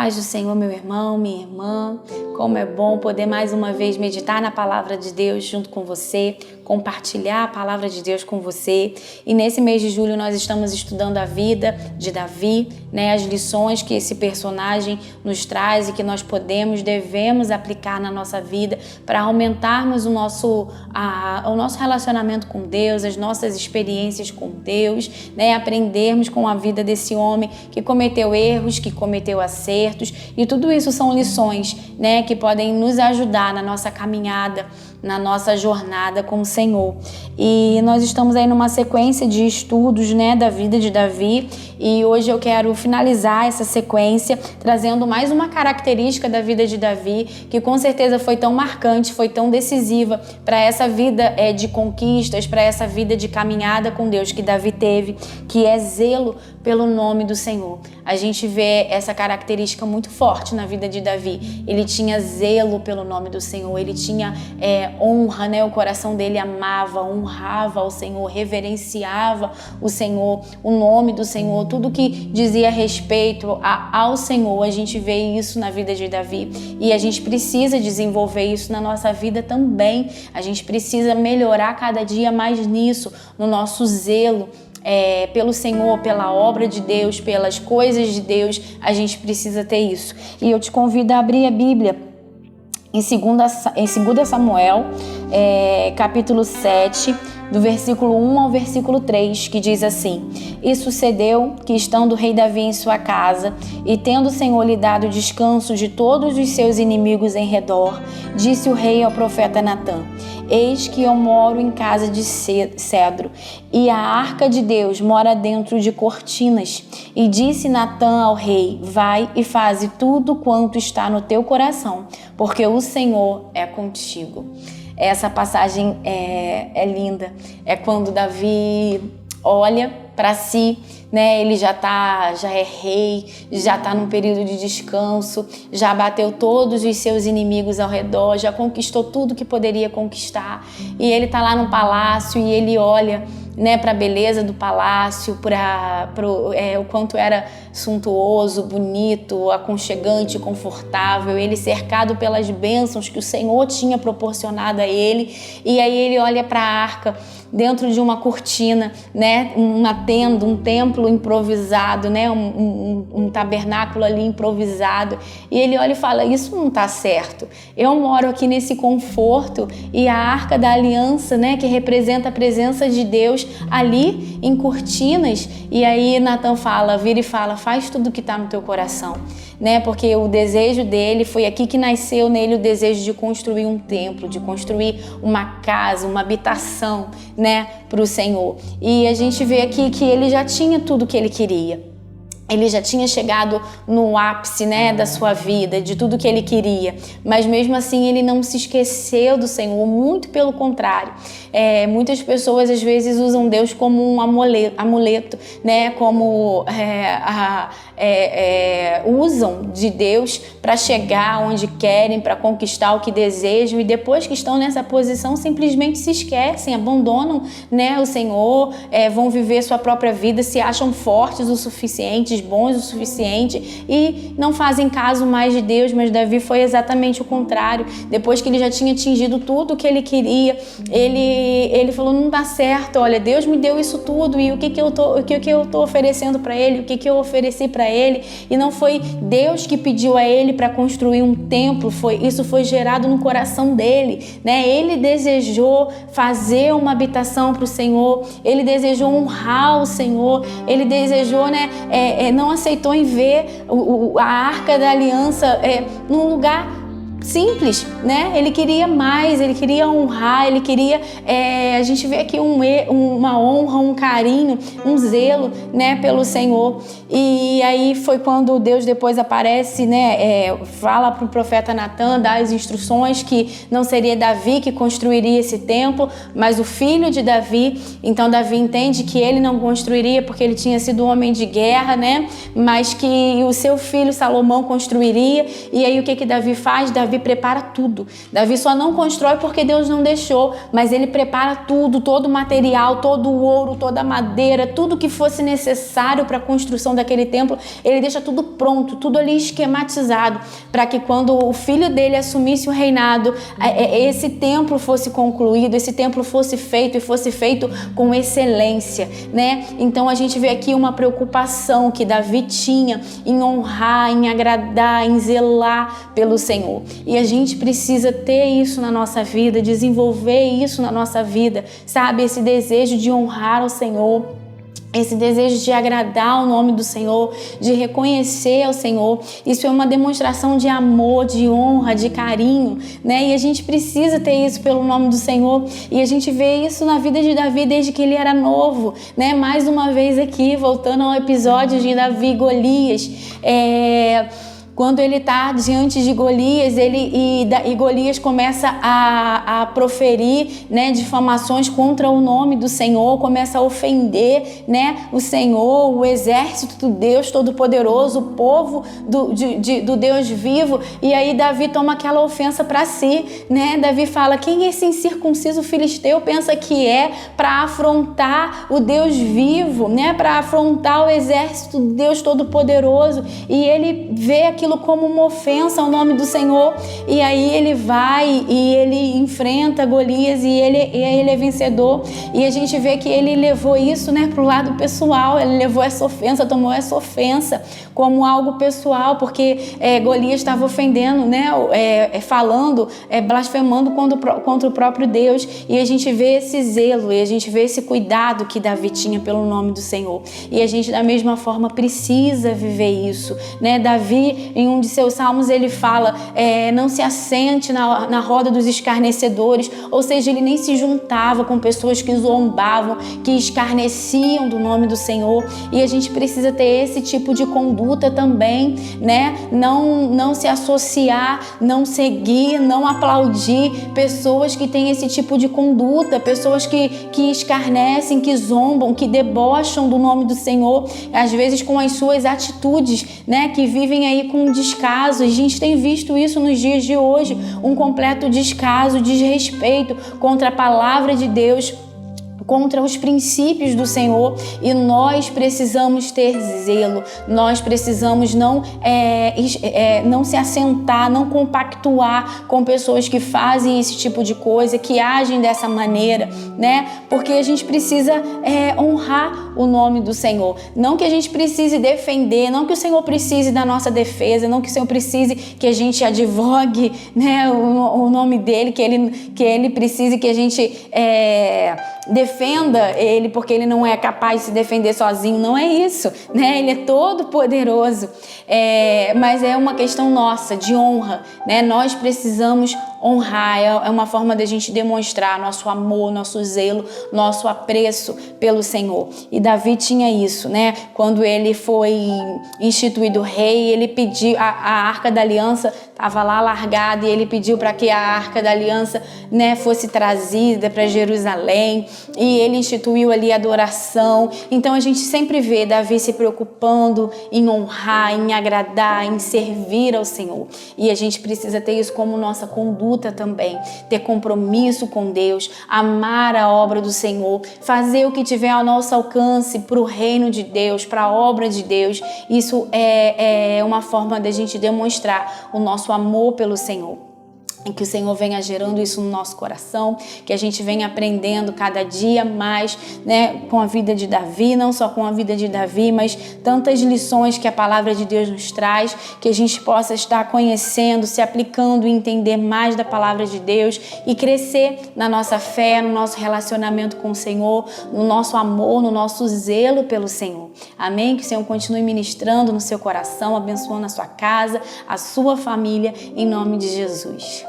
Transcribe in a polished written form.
paz do Senhor, meu irmão, minha irmã. Como é bom poder mais uma vez meditar na palavra de Deus junto com você, compartilhar a palavra de Deus com você. E nesse mês de julho nós estamos estudando a vida de Davi, né? As lições que esse personagem nos traz e que nós devemos aplicar na nossa vida para aumentarmos o nosso relacionamento com Deus, as nossas experiências com Deus, né? Aprendermos com a vida desse homem que cometeu erros, que cometeu acertos, e tudo isso são lições, né, que podem nos ajudar na nossa caminhada, na nossa jornada com o Senhor. E nós estamos aí numa sequência de estudos, né, da vida de Davi, e hoje eu quero finalizar essa sequência trazendo mais uma característica da vida de Davi, que com certeza foi tão marcante, foi tão decisiva para essa vida de conquistas, para essa vida de caminhada com Deus que Davi teve, que é zelo pelo nome do Senhor. A gente vê essa característica muito forte na vida de Davi. Ele tinha zelo pelo nome do Senhor, ele tinha honra, né? O coração dele amava, honrava ao Senhor, reverenciava o Senhor, o nome do Senhor, tudo que dizia respeito ao Senhor. A gente vê isso na vida de Davi e a gente precisa desenvolver isso na nossa vida também. A gente precisa melhorar cada dia mais nisso, no nosso zelo pelo Senhor, pela obra de Deus, pelas coisas de Deus. A gente precisa ter isso. E eu te convido a abrir a Bíblia em 2 Samuel, capítulo 7, do versículo 1 ao versículo 3, que diz assim: E sucedeu que, estando o rei Davi em sua casa, e tendo o Senhor lhe dado descanso de todos os seus inimigos em redor, disse o rei ao profeta Natã: Eis que eu moro em casa de cedro, e a arca de Deus mora dentro de cortinas. E disse Natã ao rei: Vai e faze tudo quanto está no teu coração, porque o Senhor é contigo. Essa passagem é linda. É quando Davi olha para si, né? Ele já é rei, já está num período de descanso, já bateu todos os seus inimigos ao redor, já conquistou tudo que poderia conquistar. E ele está lá no palácio e ele olha, né, para a beleza do palácio, o quanto era suntuoso, bonito, aconchegante, confortável, ele cercado pelas bênçãos que o Senhor tinha proporcionado a ele. E aí ele olha para a arca dentro de uma cortina, né, uma tenda, um templo improvisado, né, um tabernáculo ali improvisado, e ele olha e fala: isso não está certo, eu moro aqui nesse conforto, e a arca da aliança, né, que representa a presença de Deus ali em cortinas. E aí Natã vira e fala: faz tudo o que está no teu coração, né, porque o desejo dele foi aqui que nasceu nele o desejo de construir um templo, de construir uma casa, uma habitação, né, para o Senhor. E a gente vê aqui que ele já tinha tudo o que ele queria. Ele já tinha chegado no ápice, né, da sua vida, de tudo que ele queria. Mas mesmo assim ele não se esqueceu do Senhor, muito pelo contrário. Muitas pessoas às vezes usam Deus como um amuleto, né, como usam de Deus para chegar onde querem, para conquistar o que desejam, e depois que estão nessa posição simplesmente se esquecem, abandonam, né, o Senhor, vão viver sua própria vida, se acham fortes o suficiente, bons o suficiente, e não fazem caso mais de Deus. Mas Davi foi exatamente o contrário. Depois que ele já tinha atingido tudo o que ele queria, ele falou: não dá certo, olha, Deus me deu isso tudo, e o que eu tô oferecendo para ele, o que eu ofereci para ele? E não foi Deus que pediu a ele para construir um templo, isso foi gerado no coração dele, né? Ele desejou fazer uma habitação para o Senhor, ele desejou honrar o Senhor, ele desejou, né, não aceitou em ver a arca da aliança num lugar simples, né? Ele queria mais, ele queria honrar, ele queria, a gente vê aqui uma honra, um carinho, um zelo, né, pelo Senhor. E aí foi quando Deus depois aparece, né, fala para o profeta Natã, dá as instruções que não seria Davi que construiria esse templo, mas o filho de Davi. Então Davi entende que ele não construiria porque ele tinha sido um homem de guerra, né, mas que o seu filho Salomão construiria. E aí o que Davi faz? Davi Davi prepara tudo. Davi só não constrói porque Deus não deixou, mas ele prepara tudo, todo o material, todo o ouro, toda a madeira, tudo que fosse necessário para a construção daquele templo, ele deixa tudo pronto, tudo ali esquematizado, para que quando o filho dele assumisse o reinado, esse templo fosse concluído, esse templo fosse feito e fosse feito com excelência, né? Então a gente vê aqui uma preocupação que Davi tinha em honrar, em agradar, em zelar pelo Senhor. E a gente precisa ter isso na nossa vida, desenvolver isso na nossa vida, sabe? Esse desejo de honrar o Senhor, esse desejo de agradar o nome do Senhor, de reconhecer ao Senhor. Isso é uma demonstração de amor, de honra, de carinho, né? E a gente precisa ter isso pelo nome do Senhor. E a gente vê isso na vida de Davi desde que ele era novo, né? Mais uma vez aqui, voltando ao episódio de Davi e Golias, quando ele está diante de Golias, e Golias começa a proferir, né, difamações contra o nome do Senhor, começa a ofender, né, o Senhor, o exército do Deus Todo-Poderoso, o povo do Deus vivo. E aí Davi toma aquela ofensa para si, né? Davi fala: quem esse incircunciso filisteu pensa que é para afrontar o Deus vivo, né, para afrontar o exército do Deus Todo-Poderoso? E ele vê aquilo como uma ofensa ao nome do Senhor, e aí ele vai e ele enfrenta Golias, e ele é vencedor. E a gente vê que ele levou isso, né, pro lado pessoal, ele levou essa ofensa, tomou essa ofensa como algo pessoal, porque Golias estava ofendendo, né, falando, blasfemando contra o próprio Deus. E a gente vê esse zelo, e a gente vê esse cuidado que Davi tinha pelo nome do Senhor, e a gente da mesma forma precisa viver isso, né? Davi, em um de seus salmos, ele fala: não se assente na roda dos escarnecedores, ou seja, ele nem se juntava com pessoas que zombavam, que escarneciam do nome do Senhor. E a gente precisa ter esse tipo de conduta também, né? Não se associar, não seguir, não aplaudir pessoas que têm esse tipo de conduta, pessoas que escarnecem, que zombam, que debocham do nome do Senhor, às vezes com as suas atitudes, né? Que vivem aí com descaso. A gente tem visto isso nos dias de hoje, um completo descaso, desrespeito contra a palavra de Deus, contra os princípios do Senhor. E nós precisamos ter zelo, nós precisamos não se assentar, não compactuar com pessoas que fazem esse tipo de coisa, que agem dessa maneira, né? Porque a gente precisa honrar o nome do Senhor. Não que a gente precise defender, não que o Senhor precise da nossa defesa, não que o Senhor precise que a gente advogue, né, o nome dele, que ele precise que a gente defenda ele, porque ele não é capaz de se defender sozinho. Não é isso, né? Ele é todo poderoso, mas é uma questão nossa de honra, né? Nós precisamos honrar, é uma forma da gente demonstrar nosso amor, nosso zelo, nosso apreço pelo Senhor. E Davi tinha isso, né? Quando ele foi instituído rei, ele pediu, a Arca da Aliança estava lá largada, e ele pediu para que a Arca da Aliança, né, fosse trazida para Jerusalém, e ele instituiu ali a adoração. Então a gente sempre vê Davi se preocupando em honrar, em agradar, em servir ao Senhor. E a gente precisa ter isso como nossa conduta também, ter compromisso com Deus, amar a obra do Senhor, fazer o que tiver ao nosso alcance para o reino de Deus, para a obra de Deus. Isso é uma forma da gente demonstrar o nosso amor pelo Senhor. E que o Senhor venha gerando isso no nosso coração, que a gente venha aprendendo cada dia mais, né, com a vida de Davi, não só com a vida de Davi, mas tantas lições que a palavra de Deus nos traz, que a gente possa estar conhecendo, se aplicando e entender mais da palavra de Deus e crescer na nossa fé, no nosso relacionamento com o Senhor, no nosso amor, no nosso zelo pelo Senhor. Amém? Que o Senhor continue ministrando no seu coração, abençoando a sua casa, a sua família, em nome de Jesus.